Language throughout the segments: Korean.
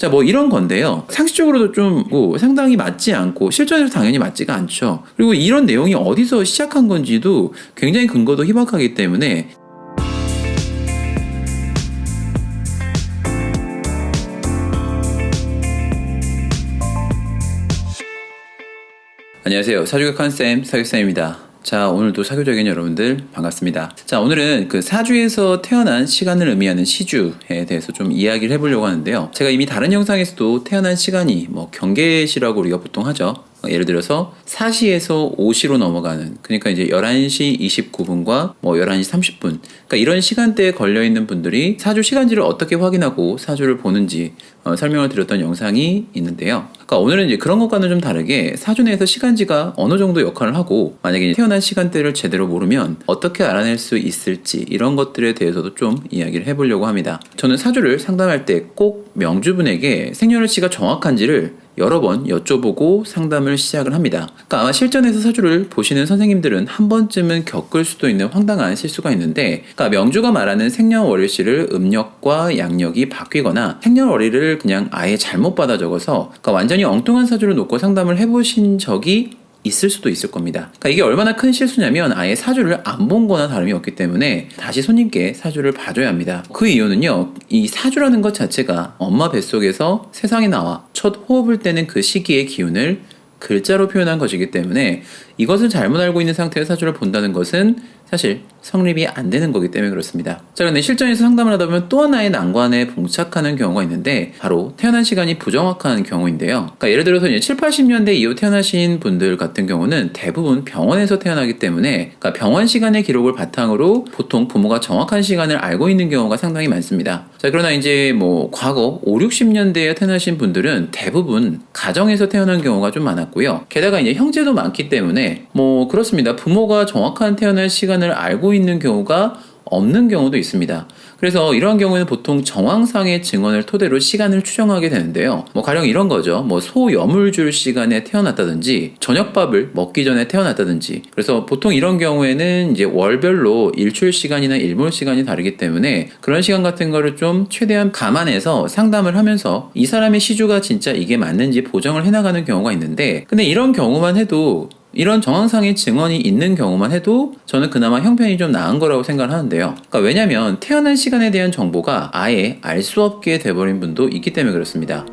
자, 뭐 이런 건데요. 상식적으로도 좀 상당히 맞지 않고 실전에서 당연히 맞지가 않죠. 그리고 이런 내용이 어디서 시작한 건지도 굉장히 근거도 희박하기 때문에 안녕하세요. 사주격한 쌤, 사교쌤입니다. 자, 오늘도 사교적인 여러분들 반갑습니다. 자, 오늘은 그 사주에서 태어난 시간을 의미하는 시주에 대해서 좀 이야기를 해보려고 하는데요. 제가 이미 다른 영상에서도 태어난 시간이 뭐 경계시라고 우리가 보통 하죠. 예를 들어서 4시에서 5시로 넘어가는, 그러니까 이제 11시 29분과 뭐 11시 30분, 그러니까 이런 시간대에 걸려있는 분들이 사주 시간지를 어떻게 확인하고 사주를 보는지 설명을 드렸던 영상이 있는데요. 그러니까 오늘은 이제 그런 것과는 좀 다르게 사주 내에서 시간지가 어느 정도 역할을 하고, 만약에 태어난 시간대를 제대로 모르면 어떻게 알아낼 수 있을지, 이런 것들에 대해서도 좀 이야기를 해보려고 합니다. 저는 사주를 상담할 때 꼭 명주분에게 생년월일치가 정확한지를 여러 번 여쭤보고 상담을 시작을 합니다. 그러니까 아마 실전에서 사주를 보시는 선생님들은 한 번쯤은 겪을 수도 있는 황당한 실수가 있는데, 그러니까 명주가 말하는 생년월일치를 음력과 양력이 바뀌거나 생년월일을 그냥 아예 잘못 받아 적어서, 그러니까 완전히 엉뚱한 사주를 놓고 상담을 해보신 적이 있을 수도 있을 겁니다. 그러니까 이게 얼마나 큰 실수냐면 아예 사주를 안 본 거나 다름이 없기 때문에 다시 손님께 사주를 봐줘야 합니다. 그 이유는요, 이 사주라는 것 자체가 엄마 뱃속에서 세상에 나와 첫 호흡을 떼는 그 시기의 기운을 글자로 표현한 것이기 때문에 이것을 잘못 알고 있는 상태에서 사주를 본다는 것은 사실 성립이 안 되는 거기 때문에 그렇습니다. 자, 그런데 실전에서 상담을 하다 보면 또 하나의 난관에 봉착하는 경우가 있는데, 바로 태어난 시간이 부정확한 경우인데요. 그러니까 예를 들어서 이제 7, 80년대 이후 태어나신 분들 같은 경우는 대부분 병원에서 태어나기 때문에, 그러니까 병원 시간의 기록을 바탕으로 보통 부모가 정확한 시간을 알고 있는 경우가 상당히 많습니다. 자, 그러나 이제 뭐 과거 5, 60년대에 태어나신 분들은 대부분 가정에서 태어난 경우가 좀 많았고요. 게다가 이제 형제도 많기 때문에 뭐 그렇습니다. 부모가 정확한 태어날 시간을 알고 있는 경우가 없는 경우도 있습니다. 그래서 이러한 경우에는 보통 정황상의 증언을 토대로 시간을 추정하게 되는데요. 뭐 가령 이런 거죠. 뭐 소여물줄 시간에 태어났다든지 저녁밥을 먹기 전에 태어났다든지. 그래서 보통 이런 경우에는 이제 월별로 일출 시간이나 일몰 시간이 다르기 때문에 그런 시간 같은 거를 좀 최대한 감안해서 상담을 하면서 이 사람의 시주가 진짜 이게 맞는지 보정을 해나가는 경우가 있는데, 근데 이런 경우만 해도, 이런 정황상의 증언이 있는 경우만 해도 저는 그나마 형편이 좀 나은 거라고 생각을 하는데요. 그러니까 왜냐면 태어난 시간에 대한 정보가 아예 알 수 없게 돼버린 분도 있기 때문에 그렇습니다.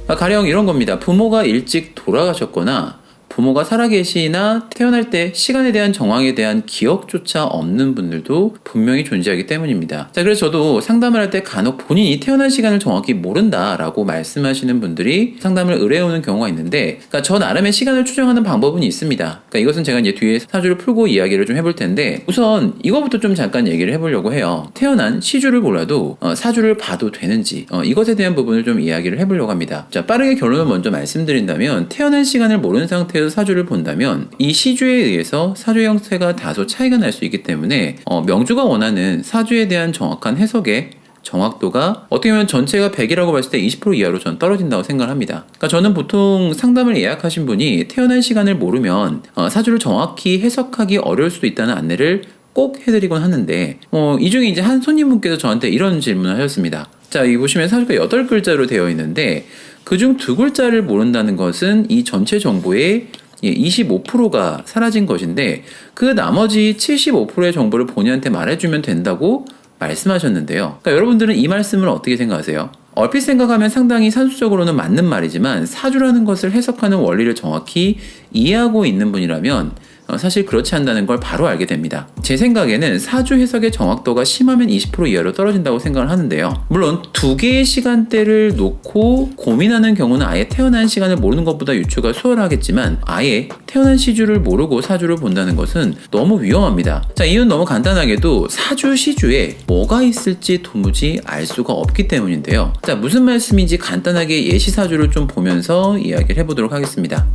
가령 이런 겁니다. 부모가 일찍 돌아가셨거나 부모가 살아계시나 태어날 때 시간에 대한 정황에 대한 기억조차 없는 분들도 분명히 존재하기 때문입니다. 자, 그래서 저도 상담을 할 때 간혹 본인이 태어난 시간을 정확히 모른다라고 말씀하시는 분들이 상담을 의뢰해오는 경우가 있는데, 그러니까 저 나름의 시간을 추정하는 방법은 있습니다. 그러니까 이것은 제가 이제 뒤에 사주를 풀고 이야기를 좀 해볼 텐데, 우선 이거부터 좀 잠깐 얘기를 해보려고 해요. 태어난 시주를 몰라도 사주를 봐도 되는지, 이것에 대한 부분을 좀 이야기를 해보려고 합니다. 자, 빠르게 결론을 먼저 말씀드린다면, 태어난 시간을 모르는 상태에서 사주를 본다면 이 시주에 의해서 사주 형태가 다소 차이가 날 수 있기 때문에 명주가 원하는 사주에 대한 정확한 해석의 정확도가 어떻게 보면 전체가 100이라고 봤을 때 20% 이하로 전 떨어진다고 생각을 합니다. 그러니까 저는 보통 상담을 예약하신 분이 태어난 시간을 모르면 사주를 정확히 해석하기 어려울 수도 있다는 안내를 꼭 해드리곤 하는데, 이 중에 이제 한 손님분께서 저한테 이런 질문을 하셨습니다. 자, 여기 보시면 사주가 8글자로 되어 있는데 그중 2글자를 모른다는 것은 이 전체 정보의 25%가 사라진 것인데, 그 나머지 75%의 정보를 본인한테 말해주면 된다고 말씀하셨는데요. 그러니까 여러분들은 이 말씀을 어떻게 생각하세요? 얼핏 생각하면 상당히 산수적으로는 맞는 말이지만 사주라는 것을 해석하는 원리를 정확히 이해하고 있는 분이라면 사실 그렇지 않다는 걸 바로 알게 됩니다. 제 생각에는 사주 해석의 정확도가 심하면 20% 이하로 떨어진다고 생각을 하는데요. 물론 두 개의 시간대를 놓고 고민하는 경우는 아예 태어난 시간을 모르는 것보다 유추가 수월하겠지만, 아예 태어난 시주를 모르고 사주를 본다는 것은 너무 위험합니다. 자, 이유는 너무 간단하게도 사주 시주에 뭐가 있을지 도무지 알 수가 없기 때문인데요. 자, 무슨 말씀인지 간단하게 예시 사주를 좀 보면서 이야기를 해보도록 하겠습니다.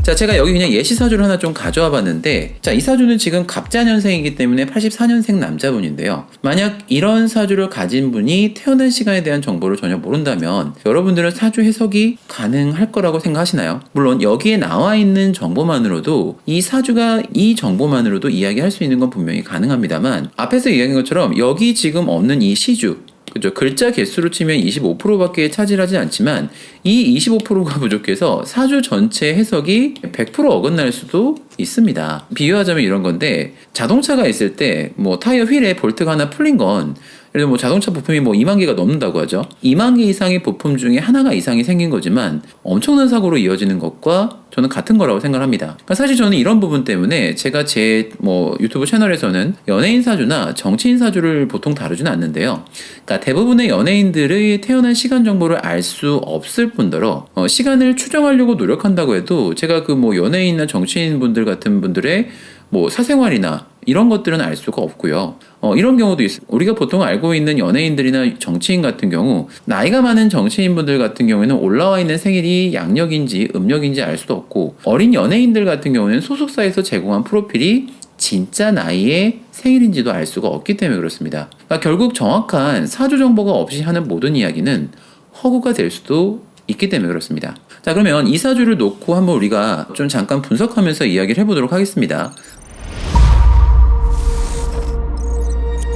자, 제가 여기 그냥 예시 사주를 하나 좀 가져와 봤는데, 자, 이 사주는 지금 갑자년생이기 때문에 84년생 남자분인데요. 만약 이런 사주를 가진 분이 태어난 시간에 대한 정보를 전혀 모른다면 여러분들은 사주 해석이 가능할 거라고 생각하시나요? 물론 여기에 나와 있는 정보만으로도 이 사주가 이 정보만으로도 이야기할 수 있는 건 분명히 가능합니다만, 앞에서 이야기한 것처럼 여기 지금 없는 이 시주, 그죠? 글자 개수로 치면 25%밖에 차지하지 않지만 이 25%가 부족해서 사주 전체 해석이 100% 어긋날 수도 있습니다. 비유하자면 이런 건데, 자동차가 있을 때 뭐 타이어 휠에 볼트가 하나 풀린 건, 예를 들어 뭐 자동차 부품이 뭐 2만 개가 넘는다고 하죠. 2만 개 이상의 부품 중에 하나가 이상이 생긴 거지만 엄청난 사고로 이어지는 것과 저는 같은 거라고 생각합니다. 그러니까 사실 저는 이런 부분 때문에 제가 제 뭐 유튜브 채널에서는 연예인 사주나 정치인 사주를 보통 다루지는 않는데요. 그러니까 대부분의 연예인들의 태어난 시간 정보를 알 수 없을 뿐더러 시간을 추정하려고 노력한다고 해도 제가 그 뭐 연예인이나 정치인 분들 같은 분들의 뭐 사생활이나 이런 것들은 알 수가 없고요. 이런 경우도 있어요. 우리가 보통 알고 있는 연예인들이나 정치인 같은 경우, 나이가 많은 정치인분들 같은 경우에는 올라와 있는 생일이 양력인지 음력인지 알 수도 없고, 어린 연예인들 같은 경우에는 소속사에서 제공한 프로필이 진짜 나이의 생일인지도 알 수가 없기 때문에 그렇습니다. 그러니까 결국 정확한 사주 정보가 없이 하는 모든 이야기는 허구가 될 수도 있기 때문에 그렇습니다. 자, 그러면 이 사주를 놓고 한번 우리가 좀 잠깐 분석하면서 이야기를 해보도록 하겠습니다.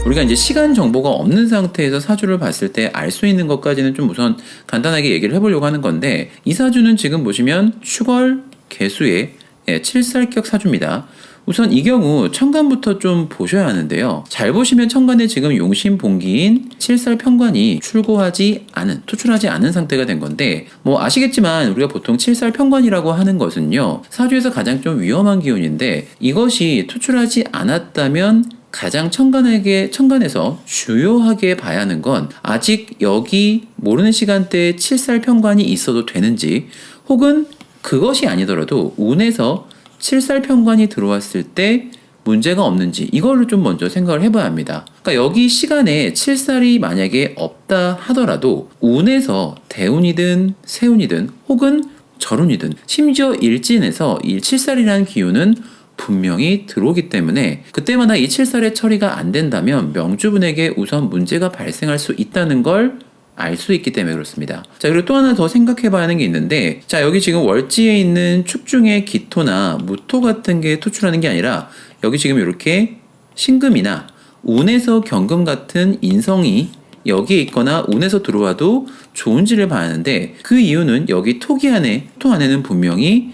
우리가 이제 시간 정보가 없는 상태에서 사주를 봤을 때 알 수 있는 것까지는 좀 우선 간단하게 얘기를 해보려고 하는 건데, 이 사주는 지금 보시면 축월 개수의 7살격 사주입니다. 우선 이 경우 천간부터 좀 보셔야 하는데요. 잘 보시면 천간에 지금 용신본기인 7살 편관이 투출하지 않은 상태가 된 건데, 뭐 아시겠지만 우리가 보통 7살 편관이라고 하는 것은요, 사주에서 가장 좀 위험한 기운인데, 이것이 투출하지 않았다면 가장 천간에서 주요하게 봐야 하는 건, 아직 여기 모르는 시간대에 7살 편관이 있어도 되는지, 혹은 그것이 아니더라도 운에서 7살 편관이 들어왔을 때 문제가 없는지, 이거를 좀 먼저 생각을 해봐야 합니다. 그러니까 여기 시간에 7살이 만약에 없다 하더라도 운에서 대운이든 세운이든 혹은 절운이든 심지어 일진에서 이 7살이라는 기운은 분명히 들어오기 때문에, 그때마다 이 7살의 처리가 안 된다면 명주분에게 우선 문제가 발생할 수 있다는 걸 알 수 있기 때문에 그렇습니다. 자, 그리고 또 하나 더 생각해 봐야 하는 게 있는데, 자, 여기 지금 월지에 있는 축 중에 기토나 무토 같은 게 투출하는 게 아니라, 여기 지금 이렇게 신금이나 운에서 경금 같은 인성이 여기에 있거나 운에서 들어와도 좋은지를 봐야 하는데, 그 이유는 여기 토 안에는 분명히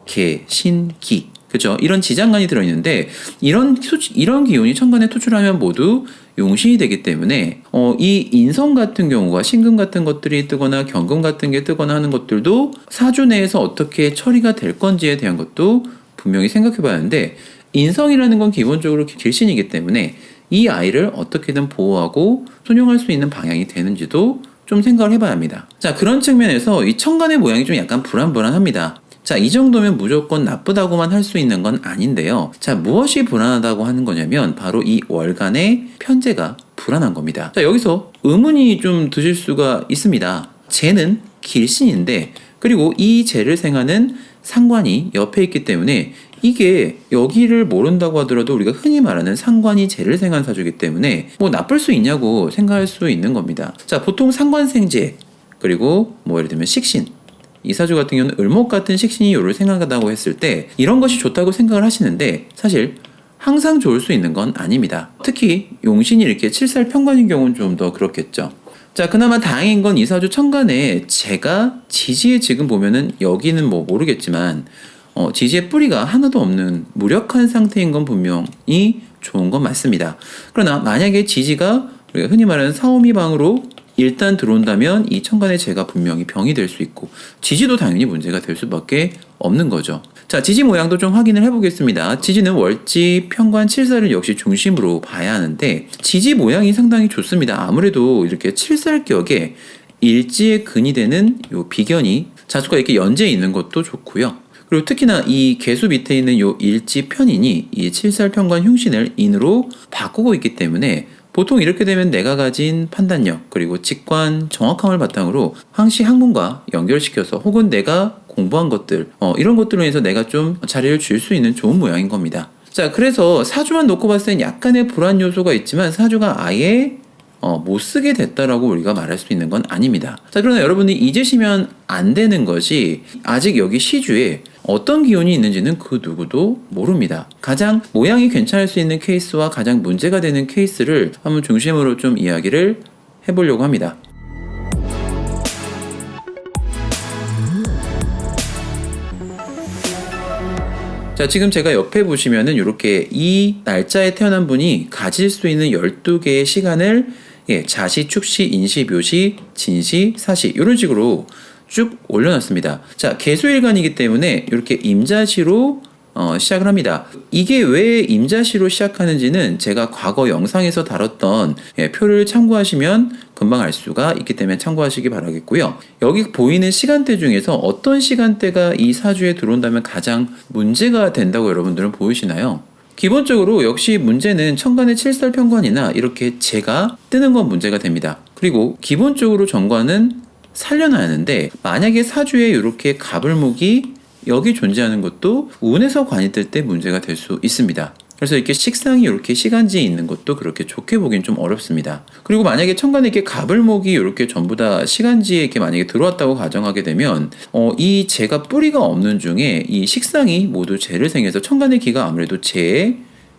개, 신, 기, 그죠? 이런 지장간이 들어있는데, 이런 기운이 천간에 투출하면 모두 용신이 되기 때문에 이 인성 같은 경우가 신금 같은 것들이 뜨거나 경금 같은 게 뜨거나 하는 것들도 사주 내에서 어떻게 처리가 될 건지에 대한 것도 분명히 생각해 봐야 하는데, 인성이라는 건 기본적으로 길신이기 때문에 이 아이를 어떻게든 보호하고 순용할 수 있는 방향이 되는지도 좀 생각을 해봐야 합니다. 자, 그런 측면에서 이 천간의 모양이 좀 약간 불안불안합니다. 자, 이 정도면 무조건 나쁘다고만 할 수 있는 건 아닌데요. 자, 무엇이 불안하다고 하는 거냐면 바로 이 월간의 편제가 불안한 겁니다. 자, 여기서 의문이 좀 드실 수가 있습니다. 재는 길신인데, 그리고 이 재를 생하는 상관이 옆에 있기 때문에 이게 여기를 모른다고 하더라도 우리가 흔히 말하는 상관이 재를 생한 사주이기 때문에 뭐 나쁠 수 있냐고 생각할 수 있는 겁니다. 자, 보통 상관생재, 그리고 뭐 예를 들면 식신, 이 사주 같은 경우는 을목 같은 식신이 요를 생각한다고 했을 때 이런 것이 좋다고 생각을 하시는데, 사실 항상 좋을 수 있는 건 아닙니다. 특히 용신이 이렇게 7살 편관인 경우는 좀 더 그렇겠죠. 자, 그나마 다행인 건 이 사주 천간에 제가 지지에 지금 보면은, 여기는 뭐 모르겠지만 지지의 뿌리가 하나도 없는 무력한 상태인 건 분명히 좋은 건 맞습니다. 그러나 만약에 지지가 우리가 흔히 말하는 사오미방으로 일단 들어온다면 이 천간의 재가 분명히 병이 될 수 있고, 지지도 당연히 문제가 될 수밖에 없는 거죠. 자, 지지 모양도 좀 확인을 해보겠습니다. 지지는 월지 편관 7살을 역시 중심으로 봐야 하는데, 지지 모양이 상당히 좋습니다. 아무래도 이렇게 7살격에 일지의 근이 되는 요 비견이 자수가 이렇게 연재해 있는 것도 좋고요. 그리고 특히나 이 개수 밑에 있는 요 일지 편인이 이 7살 편관 흉신을 인으로 바꾸고 있기 때문에, 보통 이렇게 되면 내가 가진 판단력, 그리고 직관, 정확함을 바탕으로 항시 학문과 연결시켜서, 혹은 내가 공부한 것들 이런 것들로 인해서 내가 좀 자리를 줄 수 있는 좋은 모양인 겁니다. 자, 그래서 사주만 놓고 봤을 땐 약간의 불안 요소가 있지만 사주가 아예 못 쓰게 됐다라고 우리가 말할 수 있는 건 아닙니다. 자, 그러나 여러분이 잊으시면 안 되는 것이 아직 여기 시주에 어떤 기운이 있는지는 그 누구도 모릅니다. 가장 모양이 괜찮을 수 있는 케이스와 가장 문제가 되는 케이스를 한번 중심으로 좀 이야기를 해보려고 합니다. 자, 지금 제가 옆에 보시면은 이렇게 이 날짜에 태어난 분이 가질 수 있는 12개의 시간을 자시, 축시, 인시, 묘시, 진시, 사시 이런 식으로 쭉 올려놨습니다. 자, 개수일간이기 때문에 이렇게 임자시로 시작을 합니다. 이게 왜 임자시로 시작하는지는 제가 과거 영상에서 다뤘던 표를 참고하시면 금방 알 수가 있기 때문에 참고하시기 바라겠고요. 여기 보이는 시간대 중에서 어떤 시간대가 이 사주에 들어온다면 가장 문제가 된다고 여러분들은 보이시나요? 기본적으로 역시 문제는 천간의 칠살평관이나 이렇게 재가 뜨는 건 문제가 됩니다. 그리고 기본적으로 정관은 살려놔야 하는데 만약에 사주에 이렇게 가불목이 여기 존재하는 것도 운에서 관이 뜰 때 문제가 될 수 있습니다. 그래서 이렇게 식상이 이렇게 시간지에 있는 것도 그렇게 좋게 보긴 좀 어렵습니다. 그리고 만약에 천간에 이렇게 가불목이 이렇게 전부 다 시간지에 이렇게 만약에 들어왔다고 가정하게 되면 이 재가 뿌리가 없는 중에 이 식상이 모두 재를 생해서 천간의 기가 아무래도 재에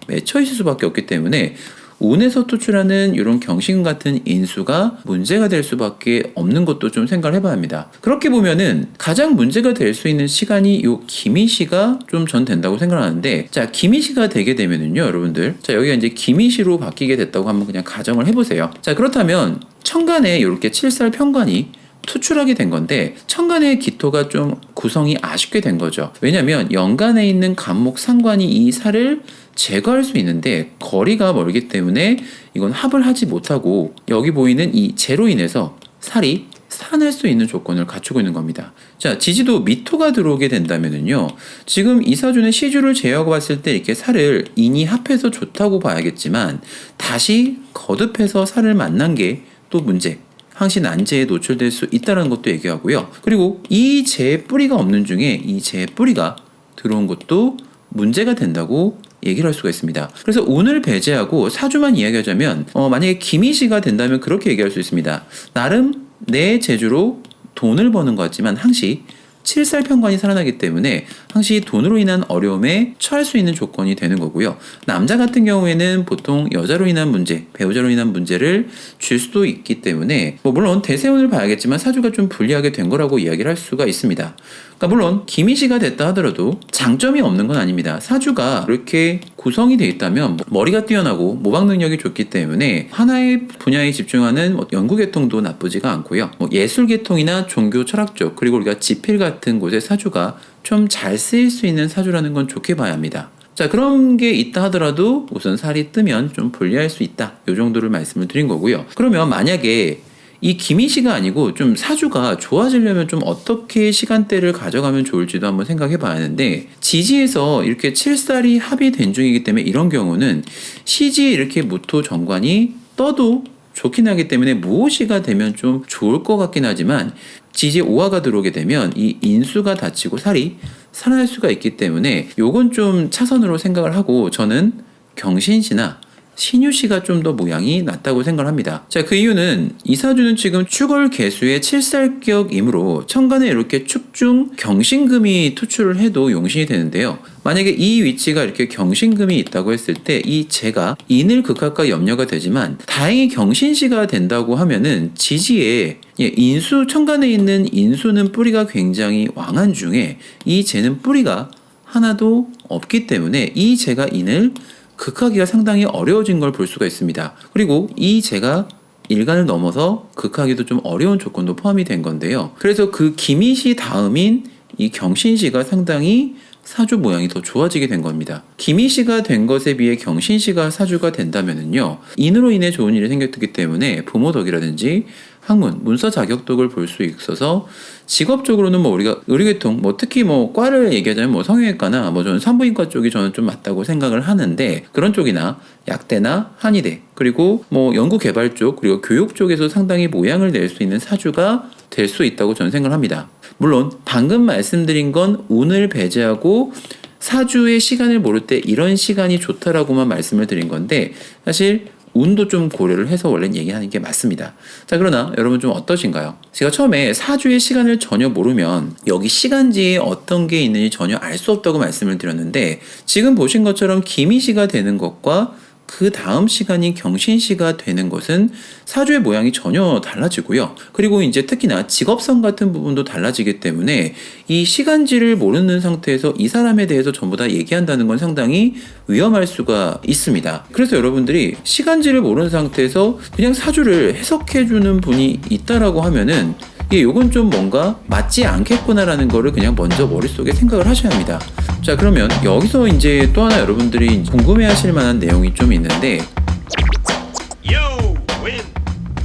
맺혀 있을 수밖에 없기 때문에 운에서 투출하는 이런 경신 같은 인수가 문제가 될 수밖에 없는 것도 좀 생각을 해봐야 합니다. 그렇게 보면은 가장 문제가 될 수 있는 시간이 요 기미시가 좀 전 된다고 생각하는데, 자, 기미시가 되게 되면은요, 여러분들, 자, 여기가 이제 기미시로 바뀌게 됐다고 한번 그냥 가정을 해보세요. 자, 그렇다면 천간에 이렇게 칠살 평관이 투출하게 된 건데 천간의 기토가 좀 구성이 아쉽게 된 거죠. 왜냐하면 연간에 있는 간목 상관이 이 살을 제거할 수 있는데 거리가 멀기 때문에 이건 합을 하지 못하고 여기 보이는 이 재로 인해서 살이 살아날 수 있는 조건을 갖추고 있는 겁니다. 자, 지지도 미토가 들어오게 된다면은요, 지금 이 사주는 시주를 제외하고 봤을 때 이렇게 살을 인이 합해서 좋다고 봐야겠지만 다시 거듭해서 살을 만난 게 또 문제, 항시 난제에 노출될 수 있다는 것도 얘기하고요. 그리고 이 재의 뿌리가 없는 중에 이 재의 뿌리가 들어온 것도 문제가 된다고 얘기를 할 수가 있습니다. 그래서 운을 배제하고 사주만 이야기하자면 만약에 기미시가 된다면 그렇게 얘기할 수 있습니다. 나름 내 재주로 돈을 버는 것 같지만 항시 칠살평관이 살아나기 때문에 항시 돈으로 인한 어려움에 처할 수 있는 조건이 되는 거고요. 남자 같은 경우에는 보통 여자로 인한 문제, 배우자로 인한 문제를 줄 수도 있기 때문에 물론 대세운을 봐야겠지만 사주가 좀 불리하게 된 거라고 이야기를 할 수가 있습니다. 그러니까 물론 기미시가 됐다 하더라도 장점이 없는 건 아닙니다. 사주가 이렇게 구성이 되어 있다면 머리가 뛰어나고 모방 능력이 좋기 때문에 하나의 분야에 집중하는 연구 계통도 나쁘지가 않고요. 예술 계통이나 종교 철학 쪽, 그리고 우리가 지필 같은 곳에 사주가 좀 잘 쓰일 수 있는 사주라는 건 좋게 봐야 합니다. 자, 그런 게 있다 하더라도 우선 살이 뜨면 좀 불리할 수 있다, 이 정도를 말씀을 드린 거고요. 그러면 만약에 이 기미시가 아니고 좀 사주가 좋아지려면 좀 어떻게 시간대를 가져가면 좋을지도 한번 생각해 봐야 하는데, 지지에서 이렇게 칠살이 합이 된 중이기 때문에 이런 경우는 시지에 이렇게 무토 정관이 떠도 좋긴 하기 때문에 무오시가 되면 좀 좋을 것 같긴 하지만 지지에 오화가 들어오게 되면 이 인수가 닫히고 살이 살아날 수가 있기 때문에 요건 좀 차선으로 생각을 하고 저는 경신시나 신유시가 좀 더 모양이 낫다고 생각을 합니다. 자, 그 이유는 이 사주는 지금 축월 개수의 칠살격이므로 천간에 이렇게 축중 경신금이 투출을 해도 용신이 되는데요. 만약에 이 위치가 이렇게 경신금이 있다고 했을 때 이 재가 인을 극할까 염려가 되지만 다행히 경신시가 된다고 하면은 지지에 인수, 천간에 있는 인수는 뿌리가 굉장히 왕한 중에 이 재는 뿌리가 하나도 없기 때문에 이 재가 인을 극하기가 상당히 어려워진 걸 볼 수가 있습니다. 그리고 이 재가 일간을 넘어서 극하기도 좀 어려운 조건도 포함이 된 건데요. 그래서 그 기미시 다음인 이 경신시가 상당히 사주 모양이 더 좋아지게 된 겁니다. 기미시가 된 것에 비해 경신시가 사주가 된다면은요, 인으로 인해 좋은 일이 생겼기 때문에 부모 덕이라든지 학문, 문서 자격독을 볼 수 있어서 직업적으로는 우리가 의료계통, 특히 과를 얘기하자면 성형외과나 저는 산부인과 쪽이 저는 좀 맞다고 생각을 하는데, 그런 쪽이나 약대나 한의대, 그리고 연구개발 쪽, 그리고 교육 쪽에서 상당히 모양을 낼 수 있는 사주가 될 수 있다고 저는 생각을 합니다. 물론 방금 말씀드린 건 운을 배제하고 사주의 시간을 모를 때 이런 시간이 좋다라고만 말씀을 드린 건데 사실 운도 좀 고려를 해서 원래는 얘기하는 게 맞습니다. 자, 그러나 여러분 좀 어떠신가요? 제가 처음에 사주의 시간을 전혀 모르면 여기 시간지에 어떤 게 있는지 전혀 알 수 없다고 말씀을 드렸는데 지금 보신 것처럼 기미시가 되는 것과 그 다음 시간인 경신시가 되는 것은 사주의 모양이 전혀 달라지고요. 그리고 이제 특히나 직업성 같은 부분도 달라지기 때문에 이 시간지를 모르는 상태에서 이 사람에 대해서 전부 다 얘기한다는 건 상당히 위험할 수가 있습니다. 그래서 여러분들이 시간지를 모르는 상태에서 그냥 사주를 해석해주는 분이 있다라고 하면은 요건 좀 뭔가 맞지 않겠구나라는 거를 그냥 먼저 머릿속에 생각을 하셔야 합니다. 자, 그러면 여기서 이제 또 하나 여러분들이 궁금해 하실 만한 내용이 좀 있는데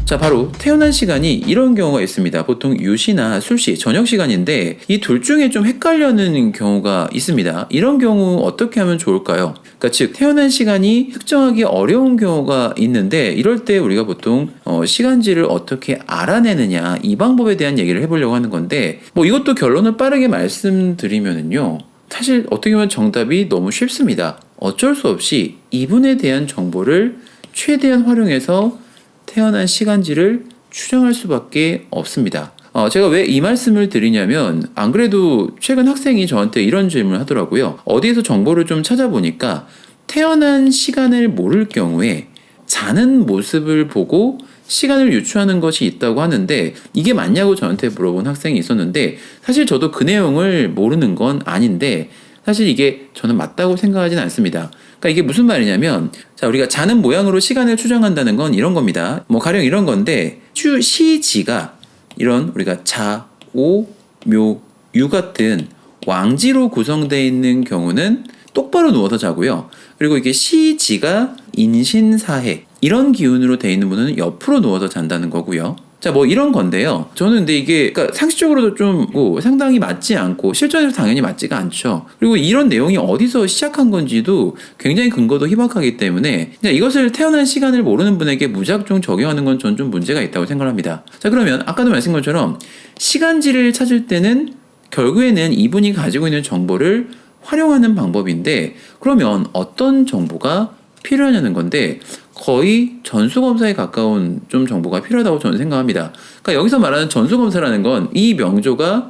자, 바로 태어난 시간이 이런 경우가 있습니다. 보통 유시나 술시, 저녁 시간인데 이 둘 중에 좀 헷갈려는 경우가 있습니다. 이런 경우 어떻게 하면 좋을까요? 그러니까 즉 태어난 시간이 특정하기 어려운 경우가 있는데 이럴 때 우리가 보통 시간지를 어떻게 알아내느냐 이 방법에 대한 얘기를 해보려고 하는 건데 이것도 결론을 빠르게 말씀드리면은요. 사실 어떻게 보면 정답이 너무 쉽습니다. 어쩔 수 없이 이분에 대한 정보를 최대한 활용해서 태어난 시간지를 추정할 수밖에 없습니다. 제가 왜 이 말씀을 드리냐면 안 그래도 최근 학생이 저한테 이런 질문을 하더라고요. 어디에서 정보를 좀 찾아보니까 태어난 시간을 모를 경우에 자는 모습을 보고 시간을 유추하는 것이 있다고 하는데 이게 맞냐고 저한테 물어본 학생이 있었는데 사실 저도 그 내용을 모르는 건 아닌데 사실 이게 저는 맞다고 생각하진 않습니다. 그러니까 이게 무슨 말이냐면 자, 우리가 자는 모양으로 시간을 추정한다는 건 이런 겁니다. 가령 이런 건데 시지가 이런 우리가 자, 오, 묘, 유 같은 왕지로 구성되어 있는 경우는 똑바로 누워서 자고요. 그리고 이게 시지가 인신사해 이런 기운으로 되어 있는 분은 옆으로 누워서 잔다는 거고요. 자, 이런 건데요. 저는 근데 이게 그러니까 상식적으로도 좀 상당히 맞지 않고 실전에서 당연히 맞지가 않죠. 그리고 이런 내용이 어디서 시작한 건지도 굉장히 근거도 희박하기 때문에 그냥 이것을 태어난 시간을 모르는 분에게 무작정 적용하는 건 전 좀 문제가 있다고 생각합니다. 자, 그러면 아까도 말씀드린 것처럼 시간지를 찾을 때는 결국에는 이분이 가지고 있는 정보를 활용하는 방법인데 그러면 어떤 정보가 필요하냐는 건데 거의 전수검사에 가까운 좀 정보가 필요하다고 저는 생각합니다. 그러니까 여기서 말하는 전수검사라는 건 이 명조가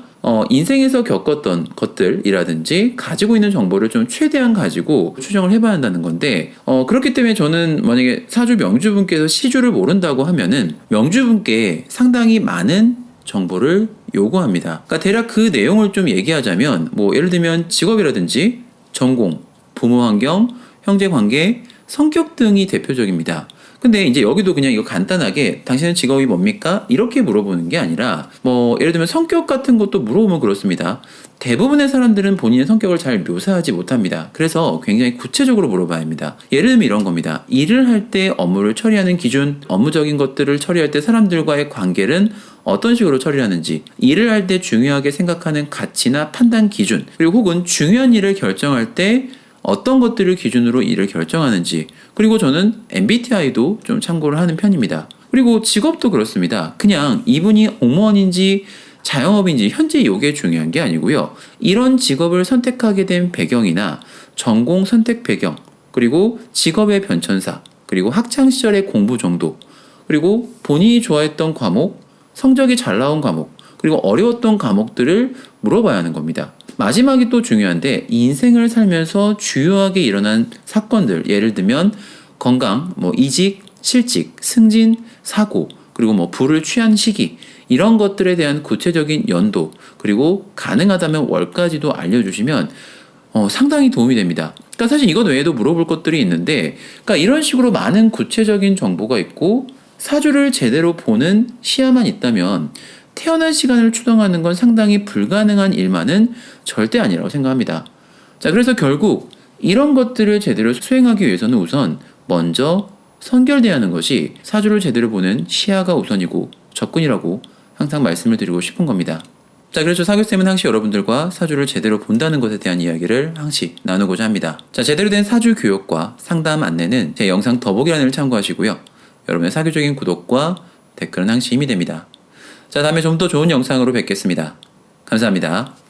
인생에서 겪었던 것들이라든지 가지고 있는 정보를 좀 최대한 가지고 추정을 해봐야 한다는 건데 그렇기 때문에 저는 만약에 사주 명주분께서 시주를 모른다고 하면은 명주분께 상당히 많은 정보를 요구합니다. 그러니까 대략 그 내용을 좀 얘기하자면 예를 들면 직업이라든지 전공, 부모 환경, 형제 관계, 성격 등이 대표적입니다. 근데 이제 여기도 그냥 이거 간단하게 당신은 직업이 뭡니까? 이렇게 물어보는 게 아니라 예를 들면 성격 같은 것도 물어보면 그렇습니다. 대부분의 사람들은 본인의 성격을 잘 묘사하지 못합니다. 그래서 굉장히 구체적으로 물어봐야 합니다. 예를 들면 이런 겁니다. 일을 할 때 업무를 처리하는 기준, 업무적인 것들을 처리할 때 사람들과의 관계는 어떤 식으로 처리를 하는지, 일을 할 때 중요하게 생각하는 가치나 판단 기준, 그리고 혹은 중요한 일을 결정할 때 어떤 것들을 기준으로 일을 결정하는지, 그리고 저는 MBTI도 좀 참고를 하는 편입니다. 그리고 직업도 그렇습니다. 그냥 이분이 공무원인지 자영업인지 현재 이게 중요한 게 아니고요. 이런 직업을 선택하게 된 배경이나 전공 선택 배경, 그리고 직업의 변천사, 그리고 학창시절의 공부 정도, 그리고 본인이 좋아했던 과목, 성적이 잘 나온 과목, 그리고 어려웠던 과목들을 물어봐야 하는 겁니다. 마지막이 또 중요한데 인생을 살면서 주요하게 일어난 사건들, 예를 들면 건강, 이직, 실직, 승진, 사고, 그리고 불을 취한 시기, 이런 것들에 대한 구체적인 연도, 그리고 가능하다면 월까지도 알려주시면 상당히 도움이 됩니다. 그러니까 사실 이것 외에도 물어볼 것들이 있는데 그러니까 이런 식으로 많은 구체적인 정보가 있고 사주를 제대로 보는 시야만 있다면 태어난 시간을 추정하는 건 상당히 불가능한 일만은 절대 아니라고 생각합니다. 자, 그래서 결국 이런 것들을 제대로 수행하기 위해서는 우선 먼저 선결대하는 것이 사주를 제대로 보는 시야가 우선이고 접근이라고 항상 말씀을 드리고 싶은 겁니다. 자, 그래서 사교쌤은 항시 여러분들과 사주를 제대로 본다는 것에 대한 이야기를 항시 나누고자 합니다. 자, 제대로 된 사주 교육과 상담 안내는 제 영상 더보기란을 참고하시고요. 여러분의 사교적인 구독과 댓글은 항시 힘이 됩니다. 자, 다음에 좀 더 좋은 영상으로 뵙겠습니다. 감사합니다.